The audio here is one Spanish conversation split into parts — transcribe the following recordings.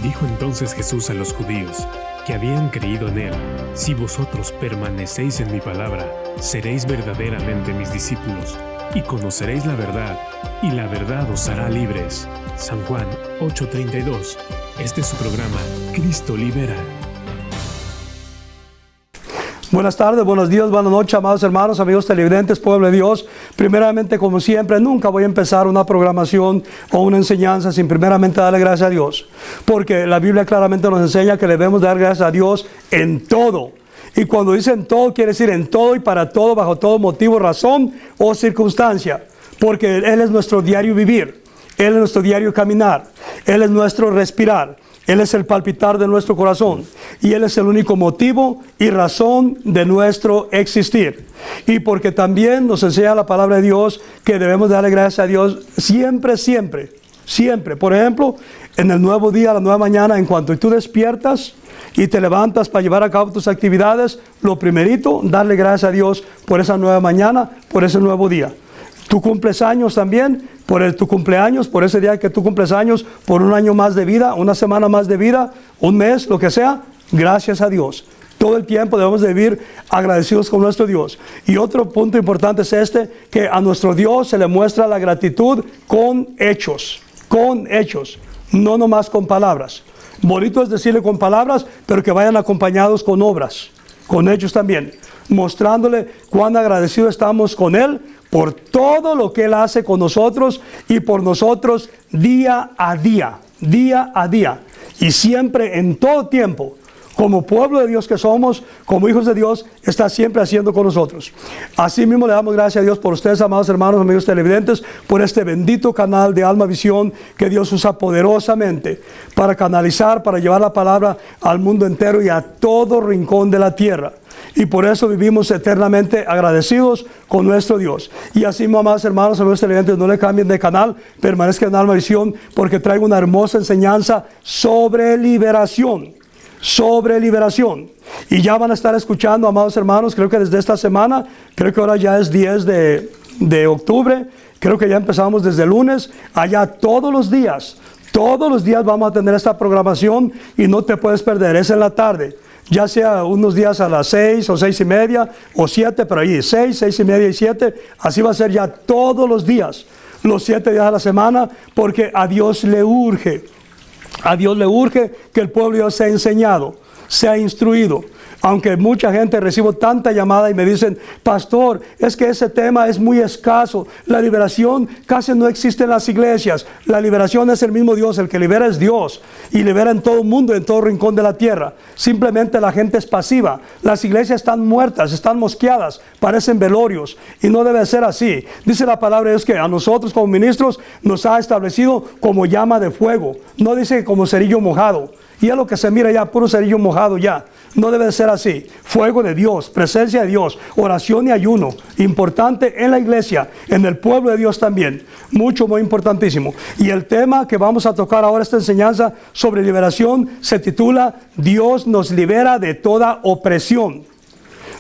Dijo entonces Jesús a los judíos que habían creído en él: si vosotros permanecéis en mi palabra, seréis verdaderamente mis discípulos, y conoceréis la verdad, y la verdad os hará libres. San Juan 8:32. Este es su programa, Cristo Libera. Buenas tardes, buenos días, buenas noches, amados hermanos, amigos televidentes, pueblo de Dios. Primeramente, como siempre, nunca voy a empezar una programación o una enseñanza sin primeramente darle gracias a Dios. Porque la Biblia claramente nos enseña que debemos dar gracias a Dios en todo. Y cuando dice en todo, quiere decir en todo y para todo, bajo todo motivo, razón o circunstancia. Porque Él es nuestro diario vivir, Él es nuestro diario caminar, Él es nuestro respirar. Él es el palpitar de nuestro corazón y Él es el único motivo y razón de nuestro existir. Y porque también nos enseña la palabra de Dios que debemos darle gracias a Dios siempre, siempre, siempre. Por ejemplo, en el nuevo día, la nueva mañana, en cuanto tú despiertas y te levantas para llevar a cabo tus actividades, lo primerito, darle gracias a Dios por esa nueva mañana, por ese nuevo día. Tú cumples años también, por tu cumpleaños, por ese día que tú cumples años, por un año más de vida, una semana más de vida, un mes, lo que sea, gracias a Dios. Todo el tiempo debemos de vivir agradecidos con nuestro Dios. Y otro punto importante es que a nuestro Dios se le muestra la gratitud con hechos, no nomás con palabras. Bonito es decirle con palabras, pero que vayan acompañados con obras, con hechos también, mostrándole cuán agradecidos estamos con Él, por todo lo que Él hace con nosotros y por nosotros día a día, y siempre en todo tiempo, como pueblo de Dios que somos, como hijos de Dios, está siempre haciendo con nosotros. Así mismo le damos gracias a Dios por ustedes, amados hermanos, amigos televidentes, por este bendito canal de Alma Visión que Dios usa poderosamente para canalizar, para llevar la palabra al mundo entero y a todo rincón de la tierra. Y por eso vivimos eternamente agradecidos con nuestro Dios. Y así, amados hermanos, amigos televidentes, no le cambien de canal, permanezcan en Alma Visión, porque traigo una hermosa enseñanza sobre liberación. Y ya van a estar escuchando, amados hermanos, creo que desde esta semana, creo que ahora ya es 10 de octubre, creo que ya empezamos desde el lunes, allá todos los días vamos a tener esta programación y no te puedes perder, es en la tarde. Ya sea unos días a las 6 o 6:30 o 7, pero ahí 6, 6:30 y 7, así va a ser ya todos los días, los 7 días a la semana, porque a Dios le urge que el pueblo de Dios sea enseñado, sea instruido. Aunque mucha gente recibo tanta llamada y me dicen: pastor, es que ese tema es muy escaso, la liberación casi no existe en las iglesias. La liberación es el mismo Dios, el que libera es Dios, y libera en todo el mundo, en todo rincón de la tierra. Simplemente la gente es pasiva, las iglesias están muertas, están mosqueadas, parecen velorios, y no debe ser así. Dice la palabra de Dios que a nosotros como ministros nos ha establecido como llama de fuego, no dice como cerillo mojado. Y es lo que se mira ya, puro cerillo mojado ya. No debe de ser así. Fuego de Dios, presencia de Dios, oración y ayuno. Importante en la iglesia, en el pueblo de Dios también. Muy importantísimo. Y el tema que vamos a tocar ahora, esta enseñanza sobre liberación, se titula: Dios nos libera de toda opresión.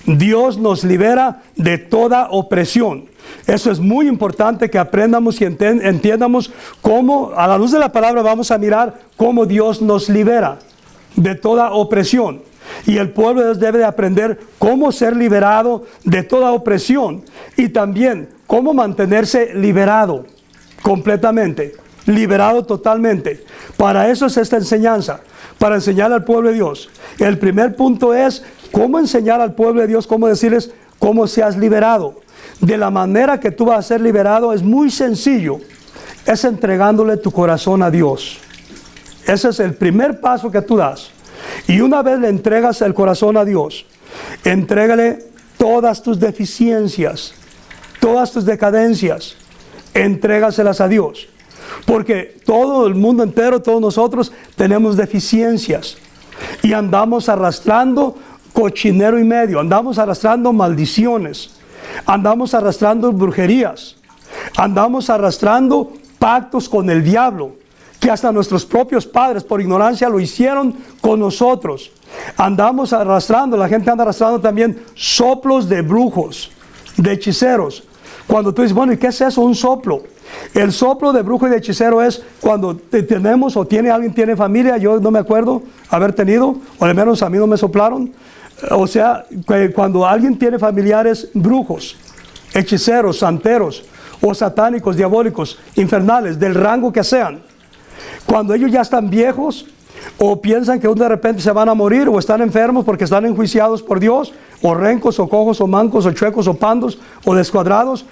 Dios nos libera de toda opresión. Eso es muy importante que aprendamos y entiendamos cómo, a la luz de la palabra, vamos a mirar cómo Dios nos libera de toda opresión. Y el pueblo de Dios debe de aprender cómo ser liberado de toda opresión y también cómo mantenerse liberado completamente, liberado totalmente. Para eso es esta enseñanza, para enseñar al pueblo de Dios. El primer punto es cómo enseñar al pueblo de Dios, cómo decirles cómo seas liberado. De la manera que tú vas a ser liberado es muy sencillo, es entregándole tu corazón a Dios. Ese es el primer paso que tú das. Y una vez le entregas el corazón a Dios, entrégale todas tus deficiencias, todas tus decadencias, entrégaselas a Dios. Porque todo el mundo entero, todos nosotros tenemos deficiencias y andamos arrastrando cochinero y medio, andamos arrastrando maldiciones, andamos arrastrando brujerías, andamos arrastrando pactos con el diablo, que hasta nuestros propios padres por ignorancia lo hicieron con nosotros. Andamos arrastrando, la gente anda arrastrando también soplos de brujos, de hechiceros. Cuando tú dices, bueno, ¿y qué es eso? Un soplo. El soplo de brujo y de hechicero es cuando tenemos o alguien tiene familia, yo no me acuerdo haber tenido, o al menos a mí no me soplaron. O sea, cuando alguien tiene familiares brujos, hechiceros, santeros, o satánicos, diabólicos, infernales, del rango que sean, cuando ellos ya están viejos, o piensan que de repente se van a morir, o están enfermos porque están enjuiciados por Dios, o rencos, o cojos, o mancos, o chuecos, o pandos, o descuadrados,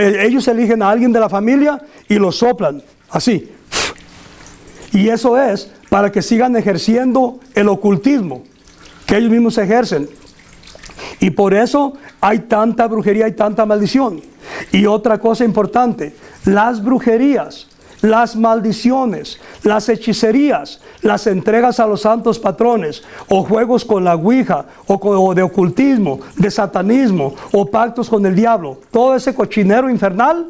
ellos eligen a alguien de la familia y lo soplan, así. Y eso es para que sigan ejerciendo el ocultismo que ellos mismos ejercen. Y por eso hay tanta brujería y tanta maldición. Y otra cosa importante, las brujerías, las maldiciones, las hechicerías, las entregas a los santos patrones, o juegos con la ouija, o de ocultismo, de satanismo, o pactos con el diablo, todo ese cochinero infernal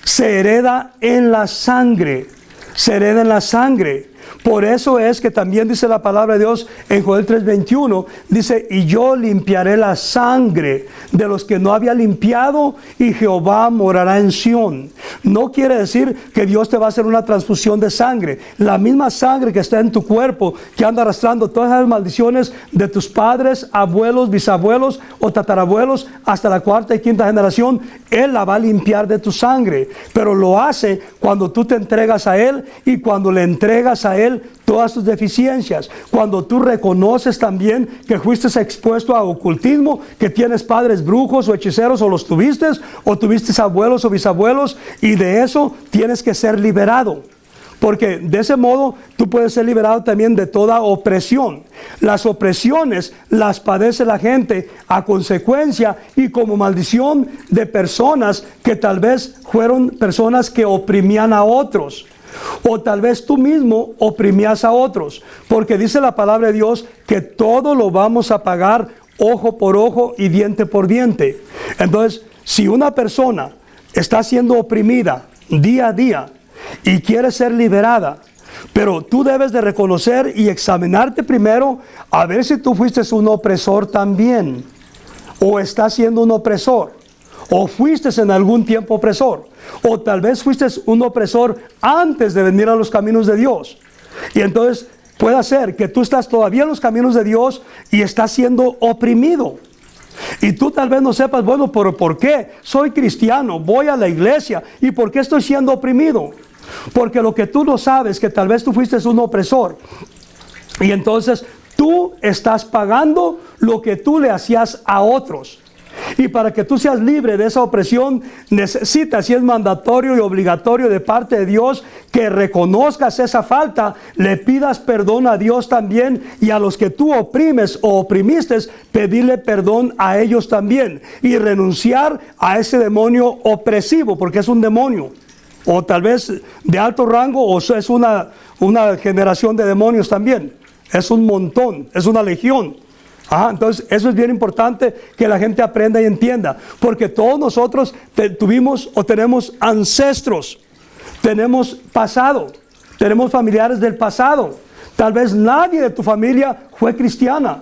se hereda en la sangre, se hereda en la sangre. Por eso es que también dice la palabra de Dios en Joel 3:21, dice, y yo limpiaré la sangre de los que no había limpiado, y Jehová morará en Sión. No quiere decir que Dios te va a hacer una transfusión de sangre. La misma sangre que está en tu cuerpo, que anda arrastrando todas las maldiciones de tus padres, abuelos, bisabuelos o tatarabuelos, hasta la cuarta y quinta generación, Él la va a limpiar de tu sangre. Pero lo hace cuando tú te entregas a Él, y cuando le entregas a Él todas tus deficiencias, cuando tú reconoces también que fuiste expuesto a ocultismo, que tienes padres brujos o hechiceros, o los tuviste, o tuviste abuelos o bisabuelos, y de eso tienes que ser liberado, porque de ese modo tú puedes ser liberado también de toda opresión. Las opresiones las padece la gente a consecuencia y como maldición de personas que tal vez fueron personas que oprimían a otros. O tal vez tú mismo oprimías a otros, porque dice la palabra de Dios que todo lo vamos a pagar ojo por ojo y diente por diente. Entonces, si una persona está siendo oprimida día a día y quiere ser liberada, pero tú debes de reconocer y examinarte primero a ver si tú fuiste un opresor también, o estás siendo un opresor, o fuiste en algún tiempo opresor, o tal vez fuiste un opresor antes de venir a los caminos de Dios. Y entonces puede ser que tú estás todavía en los caminos de Dios y estás siendo oprimido. Y tú tal vez no sepas, bueno, pero ¿por qué? Soy cristiano, voy a la iglesia, ¿y por qué estoy siendo oprimido? Porque lo que tú no sabes, que tal vez tú fuiste un opresor, y entonces tú estás pagando lo que tú le hacías a otros. Y para que tú seas libre de esa opresión, necesitas, y es mandatorio y obligatorio de parte de Dios, que reconozcas esa falta, le pidas perdón a Dios también, y a los que tú oprimes o oprimiste, pedirle perdón a ellos también, y renunciar a ese demonio opresivo, porque es un demonio, o tal vez de alto rango, o es una generación de demonios también, es un montón, es una legión. Entonces eso es bien importante que la gente aprenda y entienda, porque todos nosotros tuvimos o tenemos ancestros, tenemos pasado, tenemos familiares del pasado. Tal vez nadie de tu familia fue cristiana,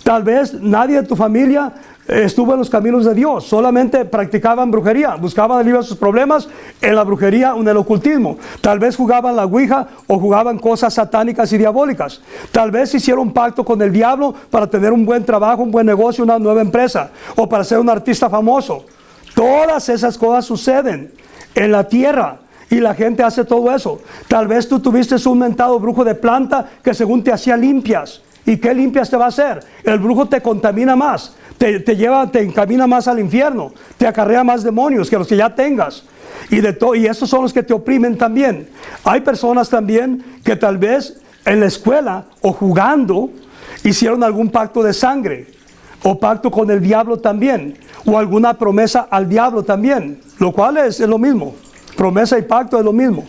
tal vez nadie de tu familia estuvo en los caminos de Dios, solamente practicaban brujería, buscaban alivio a sus problemas en la brujería o en el ocultismo. Tal vez jugaban la ouija o jugaban cosas satánicas y diabólicas. Tal vez hicieron pacto con el diablo para tener un buen trabajo, un buen negocio, una nueva empresa, o para ser un artista famoso. Todas esas cosas suceden en la tierra y la gente hace todo eso. Tal vez tú tuviste un mentado brujo de planta que según te hacía limpias. ¿Y qué limpias te va a hacer? El brujo te contamina más, te encamina más al infierno, te acarrea más demonios que los que ya tengas. Y esos son los que te oprimen también. Hay personas también que tal vez en la escuela o jugando hicieron algún pacto de sangre, o pacto con el diablo también, o alguna promesa al diablo también, lo cual es lo mismo. Promesa y pacto es lo mismo.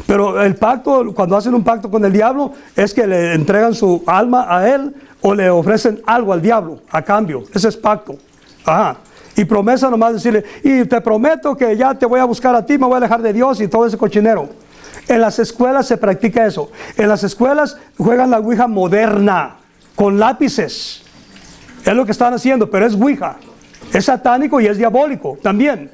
Pero el pacto, cuando hacen un pacto con el diablo, es que le entregan su alma a él o le ofrecen algo al diablo a cambio. Ese es pacto. Y promesa nomás decirle, y te prometo que ya te voy a buscar a ti, me voy a alejar de Dios y todo ese cochinero. En las escuelas se practica eso. En las escuelas juegan la ouija moderna, con lápices. Es lo que están haciendo, pero es ouija. Es satánico y es diabólico también.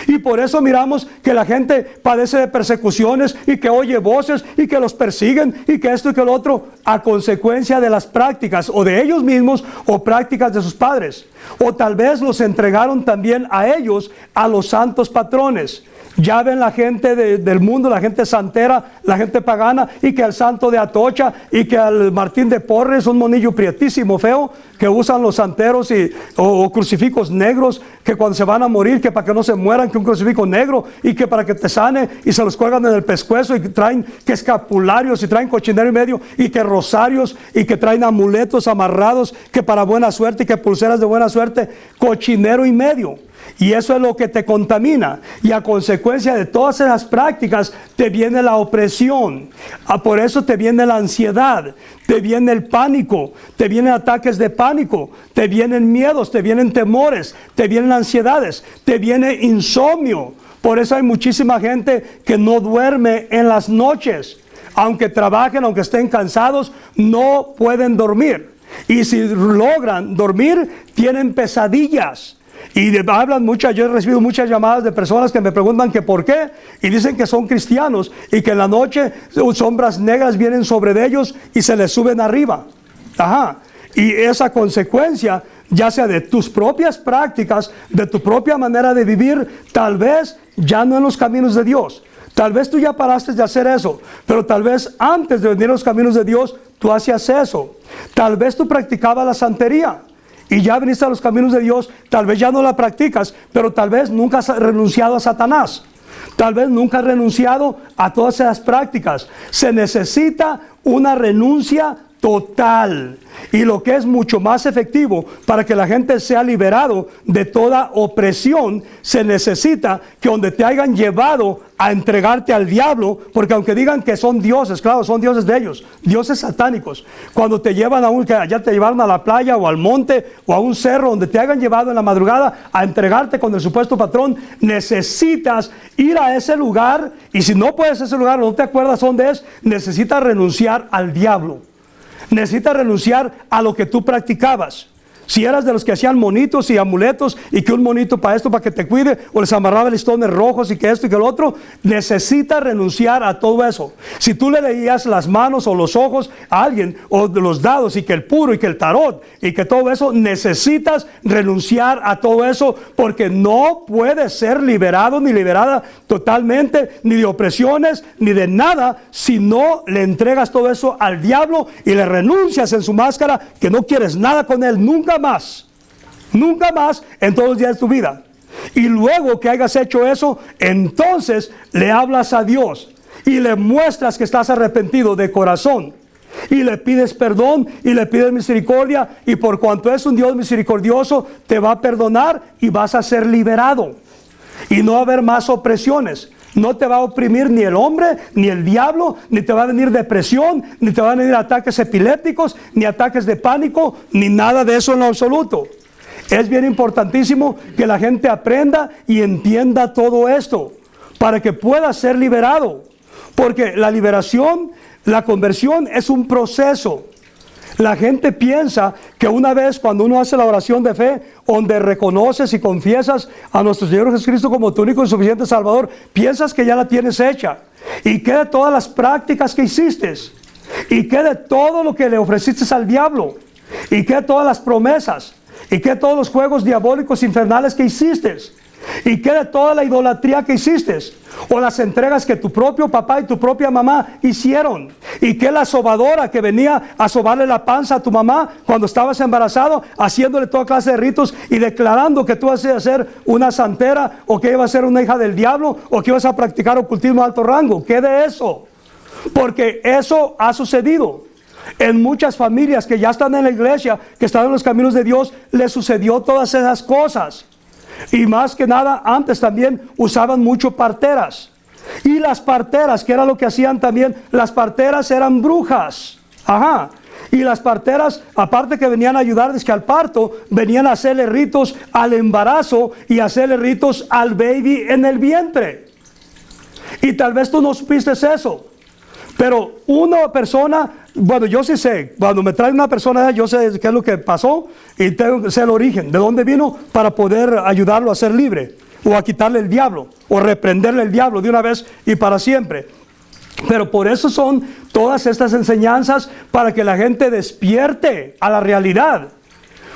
Y por eso miramos que la gente padece de persecuciones y que oye voces y que los persiguen y que esto y que lo otro, a consecuencia de las prácticas o de ellos mismos o prácticas de sus padres. O tal vez los entregaron también a ellos, a los santos patrones. Ya ven la gente del mundo, la gente santera, la gente pagana, y que al santo de Atocha y que al Martín de Porres, un monillo prietísimo, feo, que usan los santeros o crucifijos negros, que cuando se van a morir, que para que no se mueran, que un crucifijo negro, y que para que te sane, y se los cuelgan en el pescuezo, y traen que escapularios, y traen cochinero y medio, y que rosarios, y que traen amuletos amarrados, que para buena suerte, y que pulseras de buena suerte, cochinero y medio. Y eso es lo que te contamina. Y a consecuencia de todas esas prácticas te viene la opresión. Por eso te viene la ansiedad, te viene el pánico, te vienen ataques de pánico, te vienen miedos, te vienen temores, te vienen ansiedades, te viene insomnio. Por eso hay muchísima gente que no duerme en las noches. Aunque trabajen, aunque estén cansados, no pueden dormir. Y si logran dormir, tienen pesadillas. Y hablan muchas, yo he recibido muchas llamadas de personas que me preguntan que por qué, y dicen que son cristianos y que en la noche sombras negras vienen sobre de ellos y se les suben arriba. Y esa consecuencia, ya sea de tus propias prácticas, de tu propia manera de vivir, tal vez ya no en los caminos de Dios. Tal vez tú ya paraste de hacer eso, pero tal vez antes de venir a los caminos de Dios, tú hacías eso. Tal vez tú practicabas la santería. Y ya viniste a los caminos de Dios, tal vez ya no la practicas, pero tal vez nunca has renunciado a Satanás. Tal vez nunca has renunciado a todas esas prácticas. Se necesita una renuncia total. Y lo que es mucho más efectivo para que la gente sea liberado de toda opresión, se necesita que donde te hayan llevado a entregarte al diablo, porque aunque digan que son dioses, claro, son dioses de ellos, dioses satánicos, cuando te llevan que allá te llevaron a la playa o al monte o a un cerro, donde te hayan llevado en la madrugada a entregarte con el supuesto patrón, necesitas ir a ese lugar, y si no puedes a ese lugar, no te acuerdas dónde es, necesitas renunciar al diablo. Necesitas renunciar a lo que tú practicabas. Si eras de los que hacían monitos y amuletos, y que un monito para esto, para que te cuide, o les amarraba listones rojos y que esto y que el otro, necesitas renunciar a todo eso. Si tú le leías las manos o los ojos a alguien, o de los dados, y que el puro y que el tarot y que todo eso, necesitas renunciar a todo eso, porque no puedes ser liberado ni liberada totalmente, ni de opresiones, ni de nada, si no le entregas todo eso al diablo y le renuncias en su máscara, que no quieres nada con él nunca más en todos los días de tu vida. Y luego que hayas hecho eso, entonces le hablas a Dios y le muestras que estás arrepentido de corazón, y le pides perdón y le pides misericordia, y por cuanto es un Dios misericordioso, te va a perdonar y vas a ser liberado, y no va a haber más opresiones. No te va a oprimir ni el hombre, ni el diablo, ni te va a venir depresión, ni te van a venir ataques epilépticos, ni ataques de pánico, ni nada de eso en lo absoluto. Es bien importantísimo que la gente aprenda y entienda todo esto, para que pueda ser liberado. Porque la liberación, la conversión es un proceso. La gente piensa que una vez cuando uno hace la oración de fe, donde reconoces y confiesas a nuestro Señor Jesucristo como tu único y suficiente Salvador, piensas que ya la tienes hecha. Y que de todas las prácticas que hiciste, y que de todo lo que le ofreciste al diablo, y que de todas las promesas, y que de todos los juegos diabólicos infernales que hiciste, y que de toda la idolatría que hiciste, o las entregas que tu propio papá y tu propia mamá hicieron, y que la sobadora que venía a sobarle la panza a tu mamá cuando estabas embarazado, haciéndole toda clase de ritos y declarando que tú ibas a ser una santera, o que ibas a ser una hija del diablo, o que ibas a practicar ocultismo de alto rango. ¿Qué de eso? Porque eso ha sucedido en muchas familias que ya están en la iglesia, que están en los caminos de Dios. Les sucedió todas esas cosas. Y más que nada, antes también usaban mucho parteras. Y las parteras, ¿qué era lo que hacían también? Las parteras eran brujas. Y las parteras, aparte que venían a ayudar desde al parto, venían a hacerle ritos al embarazo y a hacerle ritos al baby en el vientre. Y tal vez tú no supiste eso. Pero una persona, bueno, yo sí sé, cuando me trae una persona, yo sé qué es lo que pasó y sé el origen, de dónde vino, para poder ayudarlo a ser libre. o a quitarle el diablo, o reprenderle el diablo de una vez y para siempre. Pero por eso son todas estas enseñanzas, para que la gente despierte a la realidad.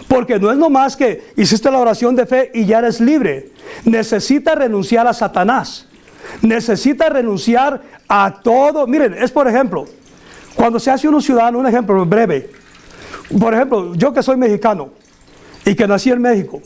Porque no es nomás que hiciste la oración de fe y ya eres libre. Necesitas renunciar a Satanás. Necesitas renunciar a todo. Miren, es por ejemplo, cuando se hace uno ciudadano, un ejemplo breve. Por ejemplo, yo que soy mexicano y que nací en México.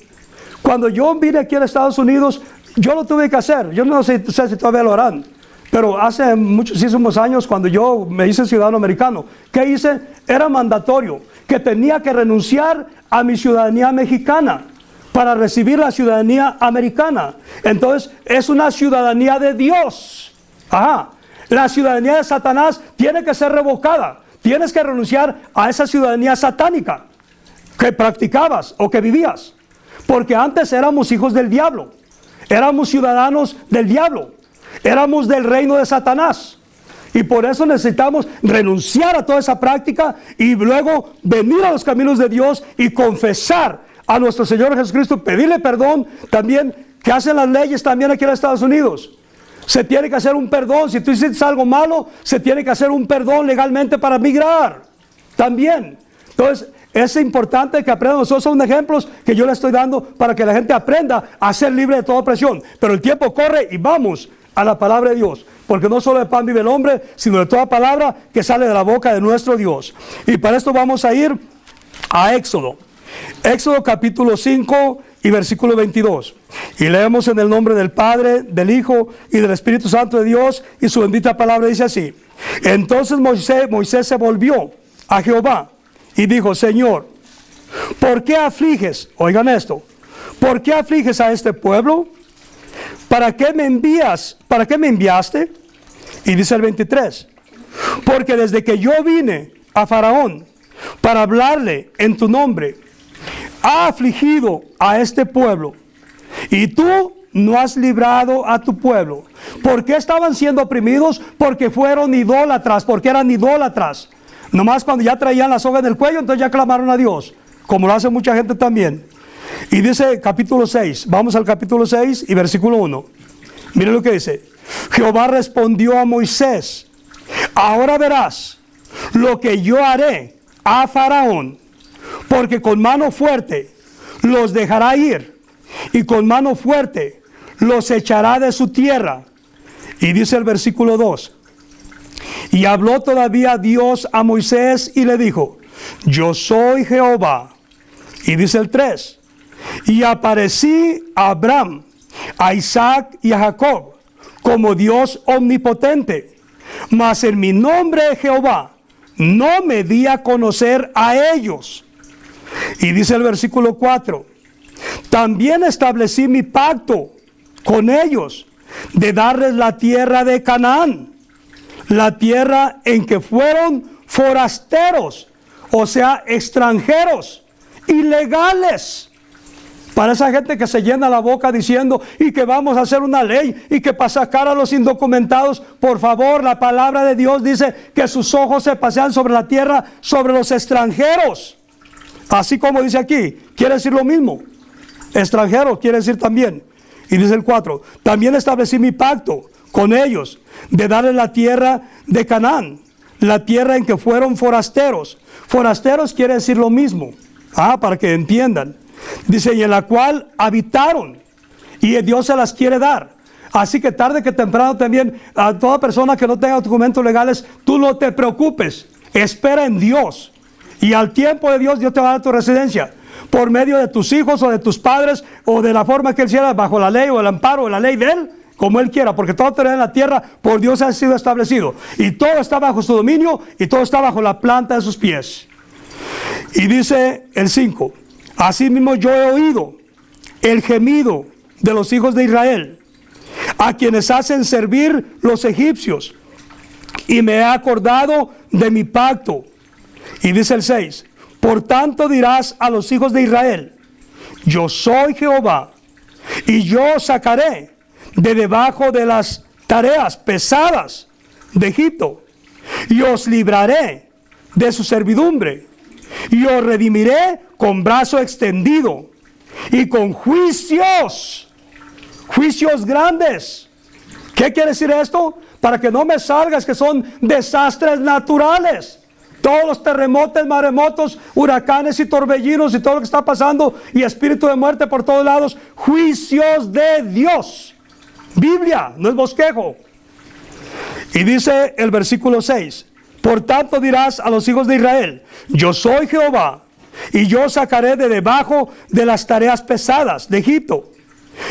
Cuando yo vine aquí a Estados Unidos, yo lo tuve que hacer. Yo no sé si todavía lo harán. Pero hace muchísimos años, cuando yo me hice ciudadano americano, ¿qué hice? Era mandatorio que tenía que renunciar a mi ciudadanía mexicana para recibir la ciudadanía americana. Entonces, es una ciudadanía de Dios. Ajá. La ciudadanía de Satanás tiene que ser revocada. Tienes que renunciar a esa ciudadanía satánica que practicabas o que vivías. Porque antes éramos hijos del diablo. Éramos ciudadanos del diablo. Éramos del reino de Satanás. Y por eso necesitamos renunciar a toda esa práctica y luego venir a los caminos de Dios y confesar a nuestro Señor Jesucristo, pedirle perdón también, que hacen las leyes también aquí en Estados Unidos. Se tiene que hacer un perdón. Si tú hiciste algo malo, se tiene que hacer un perdón legalmente para migrar también. Entonces, es importante que aprendan. Esos son ejemplos que yo le estoy dando para que la gente aprenda a ser libre de toda opresión. Pero el tiempo corre y vamos a la palabra de Dios, porque no solo de pan vive el hombre, sino de toda palabra que sale de la boca de nuestro Dios. Y para esto vamos a ir a Éxodo. Éxodo capítulo 5 y versículo 22. Y leemos en el nombre del Padre, del Hijo y del Espíritu Santo de Dios, y su bendita palabra dice así: Entonces Moisés se volvió a Jehová y dijo: Señor, ¿por qué afliges? Oigan esto. ¿Por qué afliges a este pueblo? ¿Para qué me envías? ¿Para qué me enviaste? Y dice el 23: Porque desde que yo vine a Faraón para hablarle en tu nombre, ha afligido a este pueblo, y tú no has librado a tu pueblo. ¿Por qué estaban siendo oprimidos? Porque fueron idólatras, porque eran idólatras. Nomás cuando ya traían la soga en el cuello, entonces ya clamaron a Dios, como lo hace mucha gente también. Y dice capítulo 6, vamos al capítulo 6 y versículo 1. Miren lo que dice: Jehová respondió a Moisés: Ahora verás lo que yo haré a Faraón, porque con mano fuerte los dejará ir, y con mano fuerte los echará de su tierra. Y dice el versículo 2: Y habló todavía Dios a Moisés y le dijo: Yo soy Jehová. Y dice el 3: Y aparecí a Abraham, a Isaac y a Jacob como Dios omnipotente, mas en mi nombre Jehová no me di a conocer a ellos. Y dice el versículo 4: También establecí mi pacto con ellos de darles la tierra de Canaán, la tierra en que fueron forasteros, o sea, extranjeros, ilegales. Para esa gente que se llena la boca diciendo y que vamos a hacer una ley y que para sacar a los indocumentados, por favor, la palabra de Dios dice que sus ojos se pasean sobre la tierra, sobre los extranjeros. Así como dice aquí, quiere decir lo mismo. Extranjero quiere decir también. Y dice el 4: También establecí mi pacto con ellos de darles la tierra de Canaán, la tierra en que fueron forasteros. Forasteros quiere decir lo mismo. Para que entiendan. Dice: y en la cual habitaron, y Dios se las quiere dar. Así que tarde que temprano también, a toda persona que no tenga documentos legales, tú no te preocupes, espera en Dios, y al tiempo de Dios, Dios te va a dar tu residencia, por medio de tus hijos o de tus padres, o de la forma que Él quiera, bajo la ley o el amparo de la ley de Él, como Él quiera, porque todo en la tierra por Dios ha sido establecido, y todo está bajo su dominio, y todo está bajo la planta de sus pies. Y dice el 5: Asimismo yo he oído el gemido de los hijos de Israel, a quienes hacen servir los egipcios, y me he acordado de mi pacto. Y dice el 6: Por tanto dirás a los hijos de Israel: Yo soy Jehová, y yo os sacaré de debajo de las tareas pesadas de Egipto, y os libraré de su servidumbre, y os redimiré con brazo extendido y con juicios. juicios grandes. ¿Qué quiere decir esto? Para que no me salgas que son desastres naturales. Todos los terremotos, maremotos, huracanes y torbellinos y todo lo que está pasando y espíritu de muerte por todos lados. Juicios de Dios. Biblia, no es bosquejo. Y dice el versículo 6. Por tanto dirás a los hijos de Israel, yo soy Jehová, y yo os sacaré de debajo de las tareas pesadas de Egipto,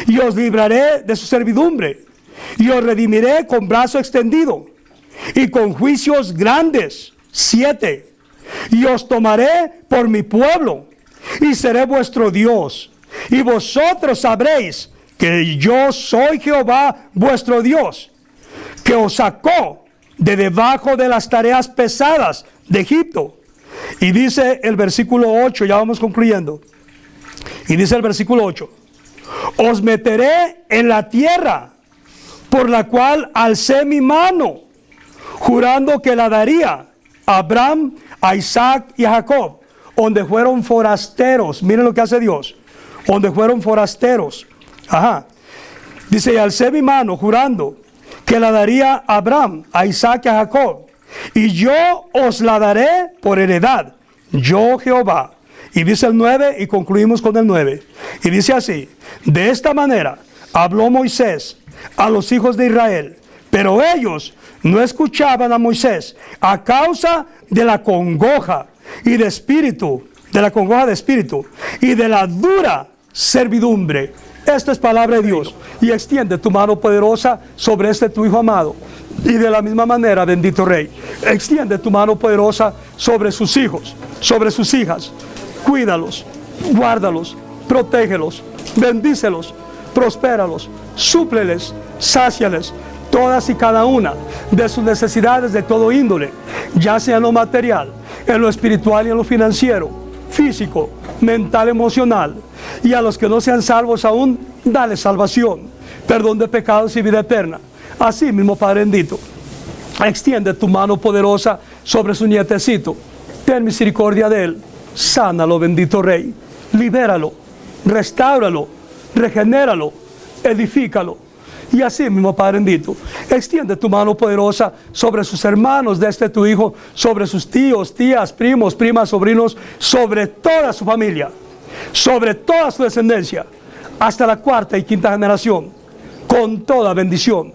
y os libraré de su servidumbre, y os redimiré con brazo extendido, y con juicios grandes. 7. Y os tomaré por mi pueblo, y seré vuestro Dios, y vosotros sabréis que yo soy Jehová vuestro Dios, que os sacó de debajo de las tareas pesadas de Egipto. Y dice el versículo 8, ya vamos concluyendo. Y dice el versículo 8, os meteré en la tierra por la cual alcé mi mano, jurando que la daría a Abraham, a Isaac y a Jacob, donde fueron forasteros. Miren lo que hace Dios, donde fueron forasteros. Dice, y alcé mi mano jurando que la daría a Abraham, a Isaac y a Jacob, y yo os la daré por heredad, yo Jehová. Y dice el 9, y concluimos con el 9, y dice así, de esta manera habló Moisés a los hijos de Israel, pero ellos no escuchaban a Moisés a causa de la congoja y de espíritu, de la congoja de espíritu y de la dura servidumbre. Esta es palabra de Dios. Y extiende tu mano poderosa sobre este tu hijo amado. Y de la misma manera, bendito Rey, extiende tu mano poderosa sobre sus hijos, sobre sus hijas. Cuídalos, guárdalos, protégelos, bendícelos, prospéralos, súpleles, sáciales todas y cada una de sus necesidades de todo índole, ya sea en lo material, en lo espiritual y en lo financiero, físico, mental, emocional. Y a los que no sean salvos aún, dale salvación, perdón de pecados y vida eterna. Así mismo, Padre bendito, extiende tu mano poderosa sobre su nietecito. Ten misericordia de él. Sánalo, bendito Rey. Libéralo, restáuralo, regenéralo, edifícalo. Y así mismo, Padre bendito, extiende tu mano poderosa sobre sus hermanos de este tu hijo, sobre sus tíos, tías, primos, primas, sobrinos, sobre toda su familia, sobre toda su descendencia, hasta la cuarta y quinta generación, con toda bendición,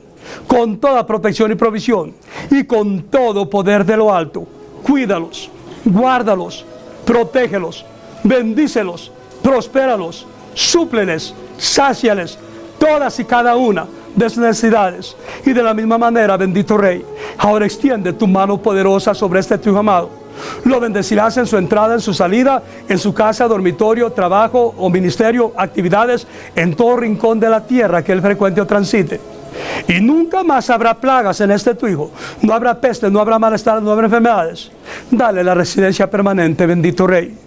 con toda protección y provisión, y con todo poder de lo alto. Cuídalos, guárdalos, protégelos, bendícelos, prospéralos, súpleles, sáciales todas y cada una de sus necesidades. Y de la misma manera, bendito Rey, ahora extiende tu mano poderosa sobre este tu hijo amado. Lo bendecirás en su entrada, en su salida, en su casa, dormitorio, trabajo o ministerio, actividades, en todo rincón de la tierra que él frecuente o transite. Y nunca más habrá plagas en este tu hijo. No habrá peste, no habrá malestar, no habrá enfermedades. Dale la residencia permanente, bendito Rey.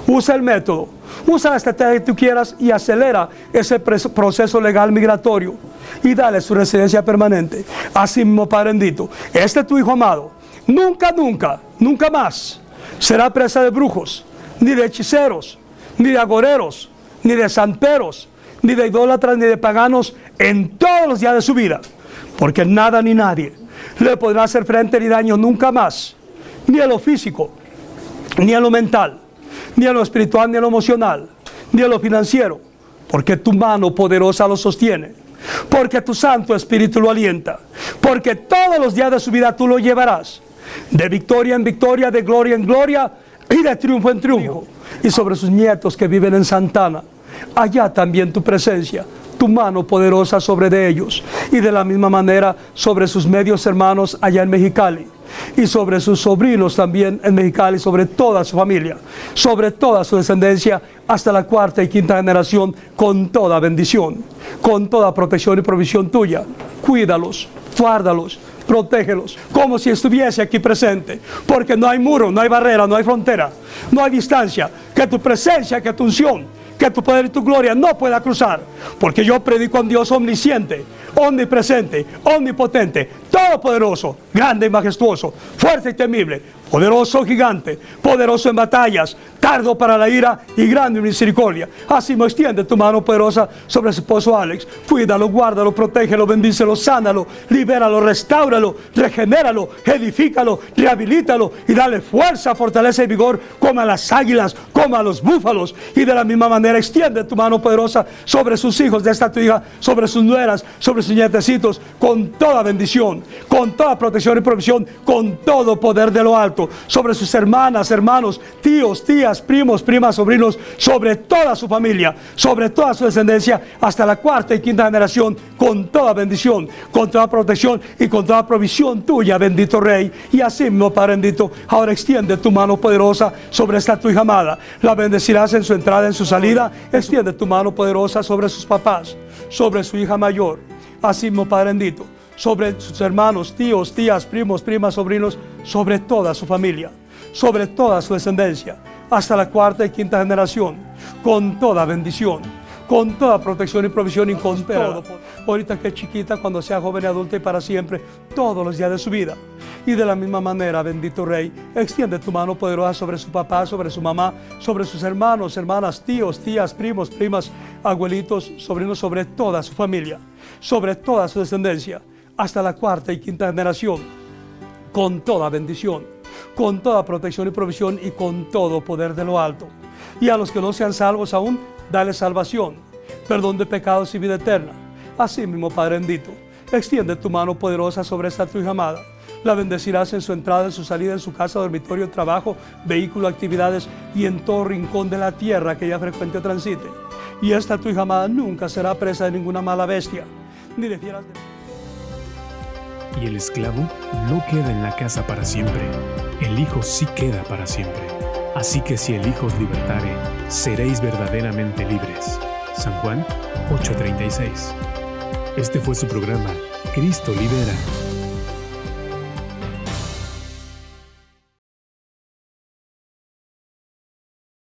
Usa el método, usa la estrategia que tú quieras y acelera ese proceso legal migratorio y dale su residencia permanente. Así mismo, Padre bendito, este tu hijo amado nunca, nunca, nunca más será presa de brujos, ni de hechiceros, ni de agoreros, ni de santeros, ni de idólatras, ni de paganos en todos los días de su vida, porque nada ni nadie le podrá hacer frente ni daño nunca más, ni a lo físico, ni a lo mental, ni a lo espiritual, ni a lo emocional, ni a lo financiero, porque tu mano poderosa lo sostiene, porque tu Santo Espíritu lo alienta, porque todos los días de su vida tú lo llevarás de victoria en victoria, de gloria en gloria y de triunfo en triunfo. Y sobre sus nietos que viven en Santana, allá también tu presencia, tu mano poderosa sobre de ellos, y de la misma manera sobre sus medios hermanos allá en Mexicali, y sobre sus sobrinos también en Mexicali, sobre toda su familia, sobre toda su descendencia, hasta la cuarta y quinta generación, con toda bendición, con toda protección y provisión tuya. Cuídalos, guárdalos, protégelos, como si estuviese aquí presente, porque no hay muro, no hay barrera, no hay frontera, no hay distancia, que tu presencia, que tu unción, que tu poder y tu gloria no pueda cruzar, porque yo predico a un Dios omnisciente, omnipresente, omnipotente, todopoderoso, grande y majestuoso, fuerte y temible, poderoso gigante, poderoso en batallas, tardo para la ira y grande en misericordia. Así me extiende tu mano poderosa sobre su esposo Alex. Cuídalo, guárdalo, protégelo, bendícelo, sánalo, libéralo, restáuralo, regenéralo, edifícalo, rehabilítalo y dale fuerza, fortaleza y vigor como a las águilas, como a los búfalos. Y de la misma manera extiende tu mano poderosa sobre sus hijos de esta tu hija, sobre sus nueras, sobre sus nietecitos, con toda bendición, con toda protección y provisión, con todo poder de lo alto, sobre sus hermanas, hermanos, tíos, tías, primos, primas, sobrinos, sobre toda su familia, sobre toda su descendencia, hasta la cuarta y quinta generación, con toda bendición, con toda protección y con toda provisión tuya, bendito Rey. Y así mismo, Padre bendito, ahora extiende tu mano poderosa sobre esta tu hija amada. La bendecirás en su entrada, en su salida. Extiende tu mano poderosa sobre sus papás, sobre su hija mayor. Así mismo, Padre bendito, sobre sus hermanos, tíos, tías, primos, primas, sobrinos, sobre toda su familia, sobre toda su descendencia, hasta la cuarta y quinta generación, con toda bendición, con toda protección y provisión y con todo. Ahorita que es chiquita, cuando sea joven y adulta y para siempre, todos los días de su vida. Y de la misma manera, bendito Rey, extiende tu mano poderosa sobre su papá, sobre su mamá, sobre sus hermanos, hermanas, tíos, tías, primos, primas, abuelitos, sobrinos, sobre toda su familia, sobre toda su descendencia, hasta la cuarta y quinta generación, con toda bendición, con toda protección y provisión y con todo poder de lo alto. Y a los que no sean salvos aún, dale salvación, perdón de pecados y vida eterna. Así mismo, Padre bendito, extiende tu mano poderosa sobre esta tu hija amada. La bendecirás en su entrada, en su salida, en su casa, dormitorio, trabajo, vehículo, actividades y en todo rincón de la tierra que ella frecuente o transite. Y esta tu hija amada nunca será presa de ninguna mala bestia, ni de fieras de... Y el esclavo no queda en la casa para siempre, el hijo sí queda para siempre. Así que si el Hijo os libertare, seréis verdaderamente libres. San Juan 8:36. Este fue su programa, Cristo Libera.